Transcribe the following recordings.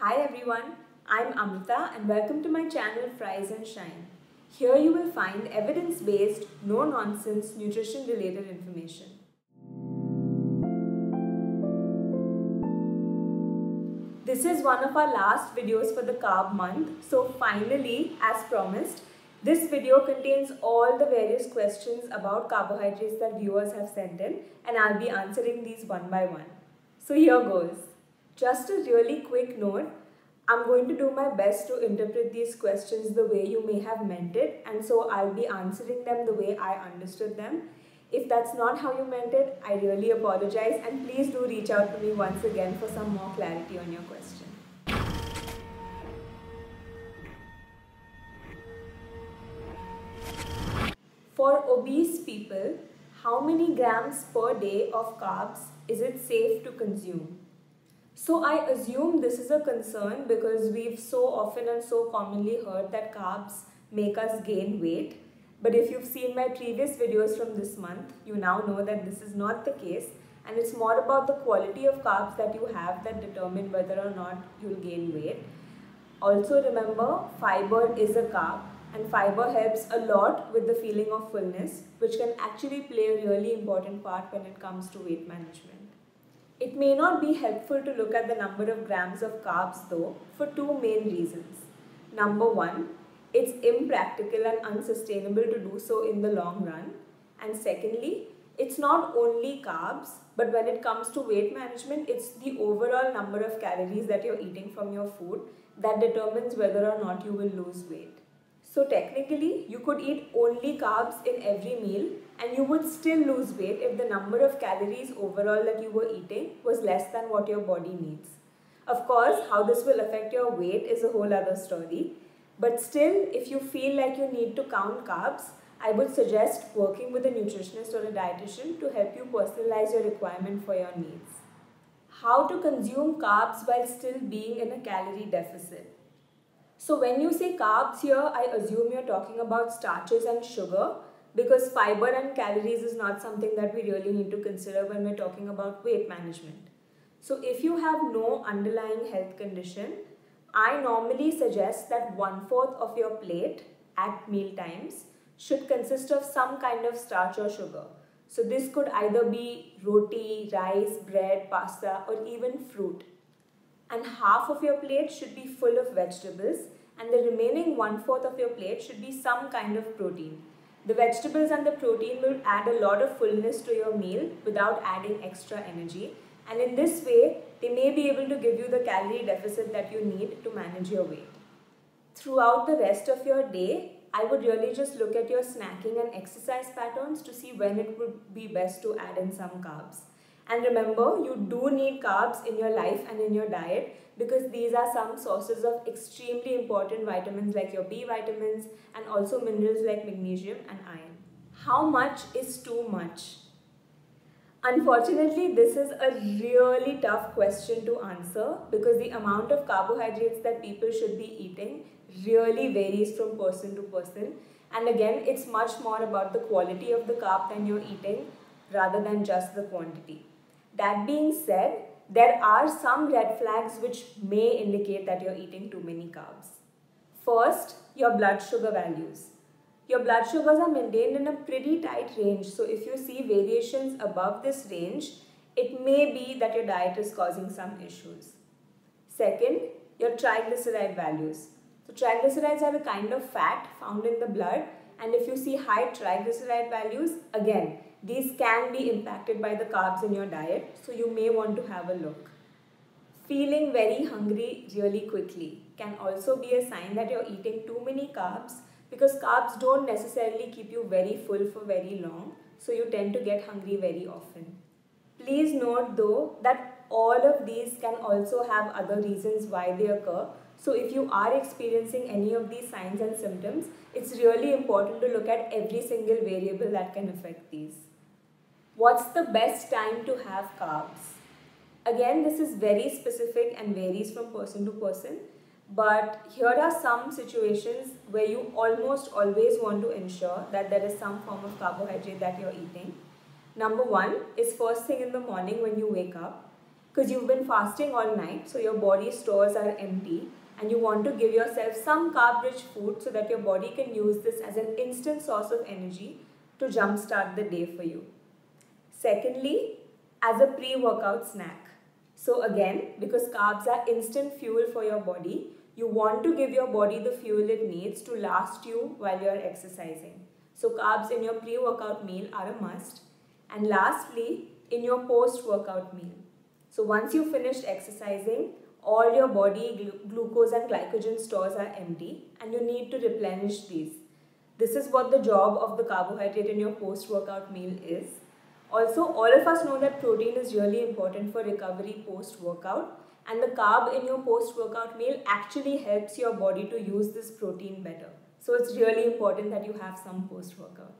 Hi everyone, I'm Amrita and welcome to my channel Fries and Shine. Here you will find evidence-based, no-nonsense, nutrition-related information. This is one of our last videos for the carb month. So finally, as promised, this video contains all the various questions about carbohydrates that viewers have sent in, and I'll be answering these one by one. So here goes. Just a really quick note, I'm going to do my best to interpret these questions the way you may have meant it, and so I'll be answering them the way I understood them. If that's not how you meant it, I really apologize, and please do reach out to me once again for some more clarity on your question. For obese people, how many grams per day of carbs is it safe to consume? So I assume this is a concern because we've so often and so commonly heard that carbs make us gain weight. But if you've seen my previous videos from this month, you now know that this is not the case, and it's more about the quality of carbs that you have that determine whether or not you'll gain weight. Also remember, fiber is a carb, and fiber helps a lot with the feeling of fullness, which can actually play a really important part when it comes to weight management. It may not be helpful to look at the number of grams of carbs though, for two main reasons. Number one, it's impractical and unsustainable to do so in the long run. And secondly, it's not only carbs, but when it comes to weight management, it's the overall number of calories that you're eating from your food that determines whether or not you will lose weight. So technically, you could eat only carbs in every meal and you would still lose weight if the number of calories overall that you were eating was less than what your body needs. Of course, how this will affect your weight is a whole other story. But still, if you feel like you need to count carbs, I would suggest working with a nutritionist or a dietitian to help you personalize your requirement for your needs. How to consume carbs while still being in a calorie deficit? So when you say carbs here, I assume you're talking about starches and sugar, because fiber and calories is not something that we really need to consider when we're talking about weight management. So if you have no underlying health condition, I normally suggest that 1/4 of your plate at meal times should consist of some kind of starch or sugar. So this could either be roti, rice, bread, pasta, or even fruit. And half of your plate should be full of vegetables, and the remaining 1/4 of your plate should be some kind of protein. The vegetables and the protein will add a lot of fullness to your meal without adding extra energy, and in this way, they may be able to give you the calorie deficit that you need to manage your weight. Throughout the rest of your day, I would really just look at your snacking and exercise patterns to see when it would be best to add in some carbs. And remember, you do need carbs in your life and in your diet because these are some sources of extremely important vitamins like your B vitamins and also minerals like magnesium and iron. How much is too much? Unfortunately, this is a really tough question to answer because the amount of carbohydrates that people should be eating really varies from person to person. And again, it's much more about the quality of the carb that you're eating rather than just the quantity. That being said, there are some red flags which may indicate that you're eating too many carbs. First, your blood sugar values. Your blood sugars are maintained in a pretty tight range, so if you see variations above this range, it may be that your diet is causing some issues. Second, your triglyceride values. So triglycerides are a kind of fat found in the blood, and if you see high triglyceride values, again, these can be impacted by the carbs in your diet, so you may want to have a look. Feeling very hungry really quickly can also be a sign that you're eating too many carbs, because carbs don't necessarily keep you very full for very long, so you tend to get hungry very often. Please note though that all of these can also have other reasons why they occur. So if you are experiencing any of these signs and symptoms, it's really important to look at every single variable that can affect these. What's the best time to have carbs? Again, this is very specific and varies from person to person, but here are some situations where you almost always want to ensure that there is some form of carbohydrate that you're eating. Number one is first thing in the morning when you wake up. because you've been fasting all night, so your body stores are empty, and you want to give yourself some carb-rich food so that your body can use this as an instant source of energy to jumpstart the day for you. Secondly, as a pre-workout snack. So again, because carbs are instant fuel for your body, you want to give your body the fuel it needs to last you while you're exercising. So carbs in your pre-workout meal are a must. And lastly, in your post-workout meal. So once you finished exercising, all your body glucose and glycogen stores are empty and you need to replenish these. This is what the job of the carbohydrate in your post-workout meal is. Also, all of us know that protein is really important for recovery post-workout, and the carb in your post-workout meal actually helps your body to use this protein better. So it's really important that you have some post-workout.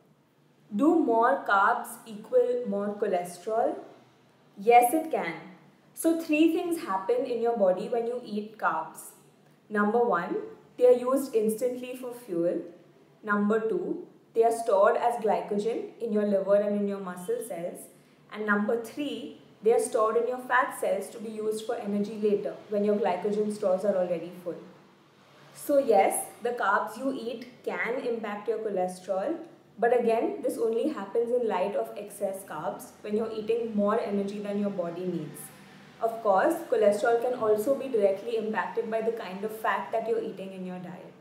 Do more carbs equal more cholesterol? Yes, it can. So 3 things happen in your body when you eat carbs. Number 1, they are used instantly for fuel. Number 2, they are stored as glycogen in your liver and in your muscle cells. And number 3, they are stored in your fat cells to be used for energy later when your glycogen stores are already full. So yes, the carbs you eat can impact your cholesterol, but again, this only happens in light of excess carbs when you're eating more energy than your body needs. Of course, cholesterol can also be directly impacted by the kind of fat that you're eating in your diet.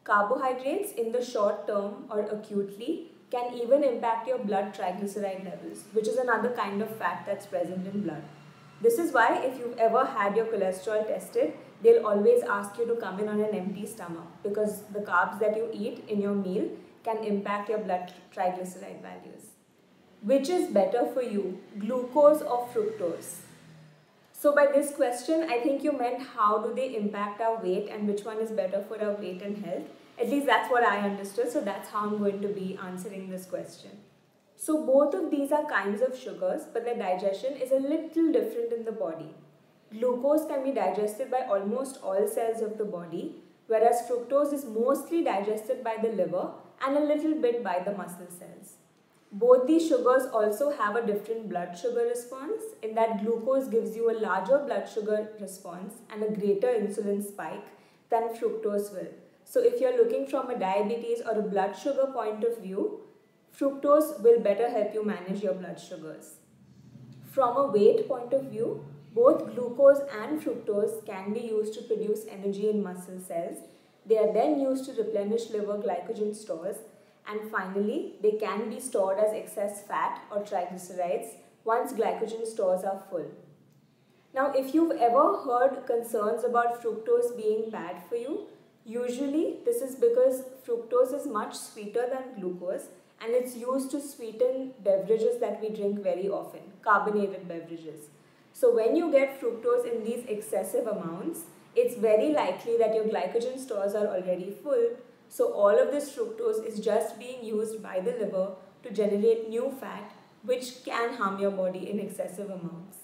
Carbohydrates in the short term or acutely can even impact your blood triglyceride levels, which is another kind of fat that's present in blood. This is why if you've ever had your cholesterol tested, they'll always ask you to come in on an empty stomach because the carbs that you eat in your meal can impact your blood triglyceride values. Which is better for you, glucose or fructose? So by this question, I think you meant how do they impact our weight and which one is better for our weight and health. At least that's what I understood, so that's how I'm going to be answering this question. So both of these are kinds of sugars, but their digestion is a little different in the body. Glucose can be digested by almost all cells of the body, whereas fructose is mostly digested by the liver and a little bit by the muscle cells. Both these sugars also have a different blood sugar response in that glucose gives you a larger blood sugar response and a greater insulin spike than fructose will. So if you're looking from a diabetes or a blood sugar point of view, fructose will better help you manage your blood sugars. From a weight point of view, both glucose and fructose can be used to produce energy in muscle cells. They are then used to replenish liver glycogen stores. And finally, they can be stored as excess fat or triglycerides once glycogen stores are full. Now, if you've ever heard concerns about fructose being bad for you, usually this is because fructose is much sweeter than glucose and it's used to sweeten beverages that we drink very often, carbonated beverages. So when you get fructose in these excessive amounts, it's very likely that your glycogen stores are already full. So all of this fructose is just being used by the liver to generate new fat, which can harm your body in excessive amounts.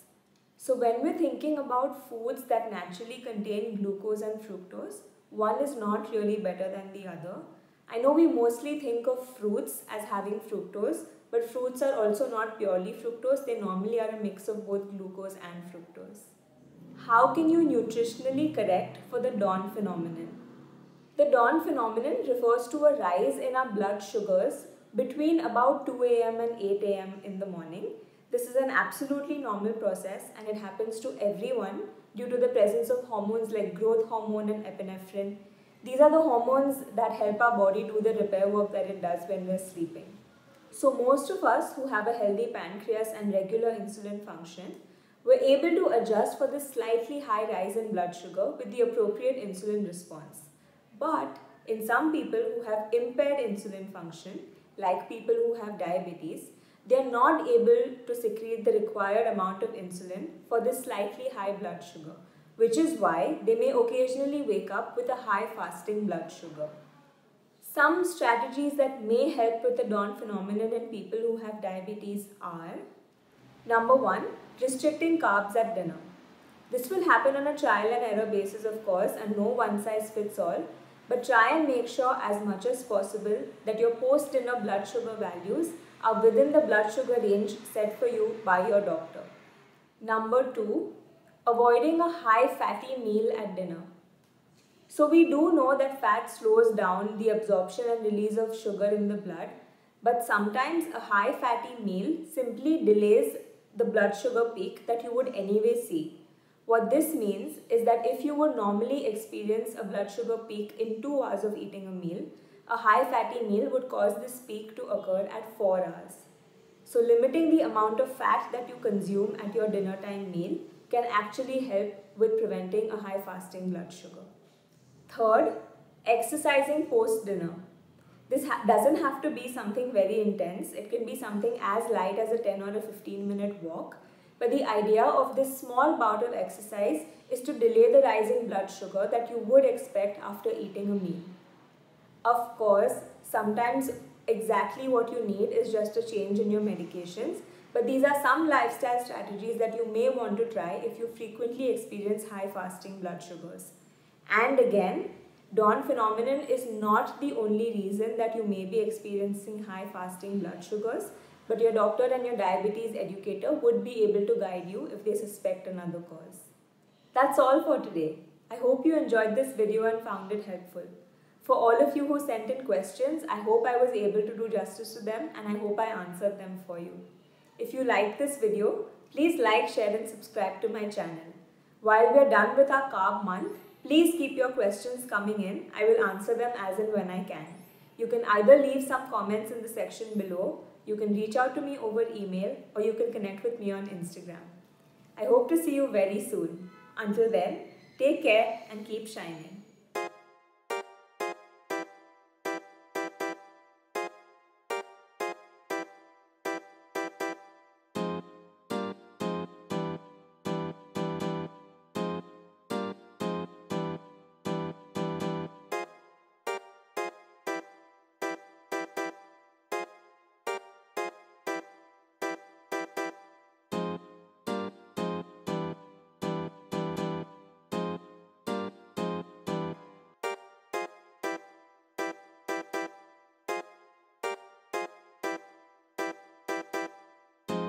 So when we're thinking about foods that naturally contain glucose and fructose, one is not really better than the other. I know we mostly think of fruits as having fructose, but fruits are also not purely fructose. They normally are a mix of both glucose and fructose. How can you nutritionally correct for the dawn phenomenon? The dawn phenomenon refers to a rise in our blood sugars between about 2 a.m. and 8 a.m. in the morning. This is an absolutely normal process and it happens to everyone due to the presence of hormones like growth hormone and epinephrine. These are the hormones that help our body do the repair work that it does when we're sleeping. So most of us who have a healthy pancreas and regular insulin function, we're able to adjust for this slightly high rise in blood sugar with the appropriate insulin response. But in some people who have impaired insulin function, like people who have diabetes, they are not able to secrete the required amount of insulin for this slightly high blood sugar, which is why they may occasionally wake up with a high fasting blood sugar. Some strategies that may help with the dawn phenomenon in people who have diabetes are: number 1, restricting carbs at dinner. This will happen on a trial and error basis, of course, and no one size fits all. But try and make sure as much as possible that your post-dinner blood sugar values are within the blood sugar range set for you by your doctor. Number 2, avoiding a high fatty meal at dinner. So we do know that fat slows down the absorption and release of sugar in the blood, but sometimes a high fatty meal simply delays the blood sugar peak that you would anyway see. What this means is that if you would normally experience a blood sugar peak in 2 hours of eating a meal, a high fatty meal would cause this peak to occur at 4 hours. So limiting the amount of fat that you consume at your dinner time meal can actually help with preventing a high fasting blood sugar. Third, exercising post-dinner. This doesn't have to be something very intense. It can be something as light as a 10 or a 15-minute walk. But the idea of this small bout of exercise is to delay the rise in blood sugar that you would expect after eating a meal. Of course, sometimes exactly what you need is just a change in your medications, but these are some lifestyle strategies that you may want to try if you frequently experience high fasting blood sugars. And again, dawn phenomenon is not the only reason that you may be experiencing high fasting blood sugars, but your doctor and your diabetes educator would be able to guide you if they suspect another cause. That's all for today. I hope you enjoyed this video and found it helpful. For all of you who sent in questions, I hope I was able to do justice to them and I hope I answered them for you. If you liked this video, please like, share and subscribe to my channel. While we are done with our carb month, please keep your questions coming in. I will answer them as and when I can. You can either leave some comments in the section below, you can reach out to me over email, or you can connect with me on Instagram. I hope to see you very soon. Until then, take care and keep shining.